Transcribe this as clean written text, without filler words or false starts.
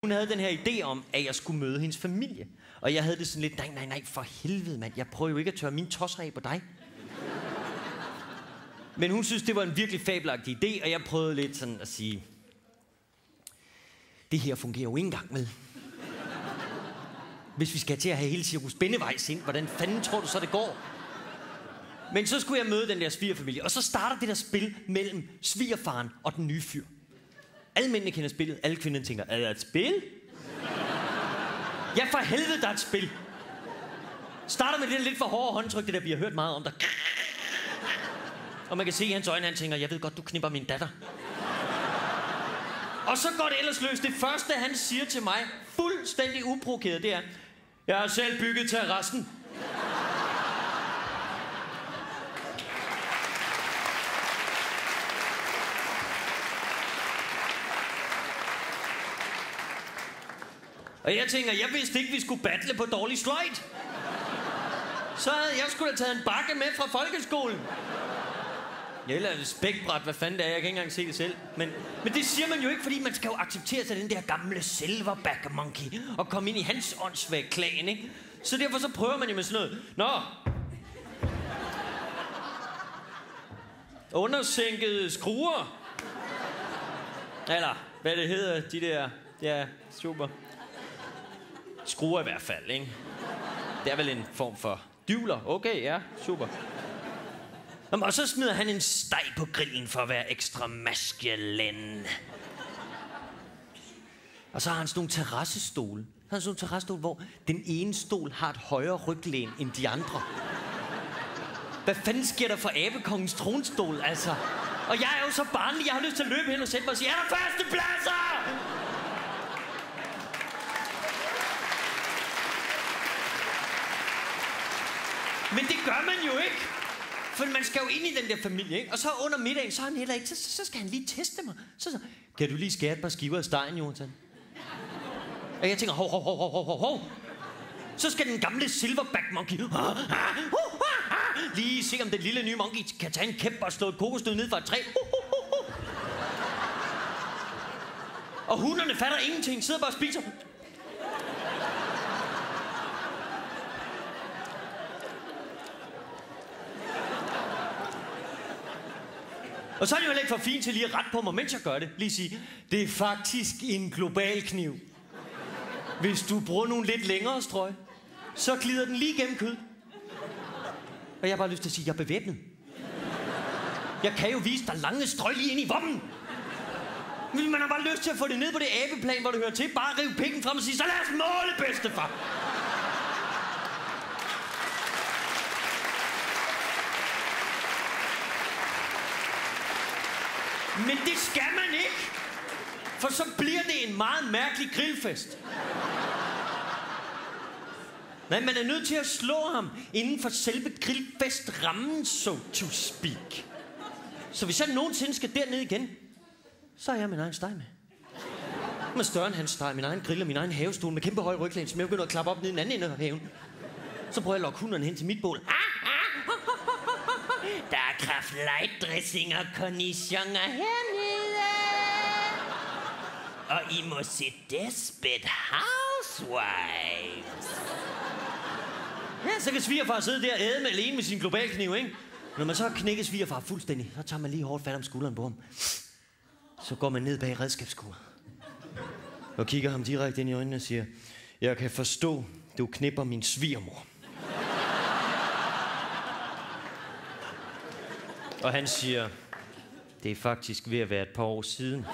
Hun havde den her idé om, at jeg skulle møde hendes familie. Og jeg havde det sådan lidt, nej, for helvede, mand. Jeg prøver jo ikke at tørre min tosser af på dig. Men hun synes, det var en virkelig fabelagtig idé, og jeg prøvede lidt sådan at sige, det her fungerer jo ikke engang med. Hvis vi skal til at have hele Cirkus Bennevejs ind, hvordan fanden tror du så, det går? Men så skulle jeg møde den der svigerfamilie, og så starter det der spil mellem svigerfaren og den nye fyr. Alle mændene kender spillet, alle kvinderne tænker, er det et spil? Ja, for helvede, der er et spil. Starter med det lidt for hårde håndtryk, det der vi har hørt meget om, der. Og man kan se i hans øjne, han tænker, jeg ved godt, du knipper min datter. Og så går det ellers løs. Det første, han siger til mig, fuldstændig uprovokeret, det er, jeg har selv bygget terrassen. Og jeg tænker, jeg vidste ikke, vi skulle battle på dårlig sløjt. Så havde jeg skulle have taget en bakke med fra folkeskolen. Eller et spækbræt, hvad fanden det er, jeg kan ikke engang se det selv. Men det siger man jo ikke, fordi man skal jo acceptere sig den der gamle silverback monkey og komme ind i hans åndssvage klan, ikke? Så derfor så prøver man jo med sådan noget. Nå. Undersænkede skruer. Eller, hvad det hedder, de der. Ja, super. Skruer i hvert fald, ikke? Det er vel en form for dyvler. Okay, ja, super. Og så smider han en steg på grillen for at være ekstra maskulin. Og så har han sådan nogle terrassestole. Han har sådan nogle terrassestole, hvor den ene stol har et højere ryglæn end de andre. Hvad fanden sker der for abekongens tronstol, altså? Og jeg er jo så barnlig, jeg har lyst til at løbe hen og sætte mig og sige, er der førstepladser? Men det gør man jo ikke. For man skal jo ind i den der familie, ikke? Og så under middagen, så er han heller ikke, så skal han lige teste mig. Så, kan du lige skære et par skiver af stegen, Jonathan? Og jeg tænker, hov. Så skal den gamle silverback monkey lige se, om den lille nye monkey kan tage en kæp og slå et kokosnød ned fra et træ. Og hunderne fatter ingenting, sidder bare og spiser. Og så er det jo heller ikke for fint til lige at rette på mig, mens jeg gør det. Lige sige, det er faktisk en global kniv. Hvis du bruger nogle lidt længere strøg, så glider den lige gennem kød. Og jeg har bare lyst til at sige, jeg er bevæbnet. Jeg kan jo vise dig lange strøg lige ind i vommen. Men man har bare lyst til at få det ned på det abeplan, hvor det hører til. Bare rive pikken frem og sige, så lad os måle, bedstefar. Men det skal man ikke, for så bliver det en meget mærkelig grillfest. Nej, man er nødt til at slå ham inden for selve grillfestrammen, so to speak. Så hvis jeg nogensinde skal derned igen, så er jeg min egen steg med. Med større end hans steg, min egen grill og min egen havestol med kæmpe høj ryglæn, som jeg begynder at klappe op ned i den anden ende af haven. Så prøver jeg at lokke hunderne hen til mit bål. Der er Kraft Light dressing og cornichoner hernede. Og I må se Desperate Housewives. Ja, så kan svigerfar sidde der og æde med alene med sin globalkniv, ikke? Når man så har knækket svigerfar fuldstændig, så tager man lige hårdt fat om skulderen på ham. Så går man ned bag redskabsskuret. Og kigger ham direkte ind i øjnene og siger, jeg kan forstå, du knipper min svigermor. Og han siger, det er faktisk ved at være et par år siden.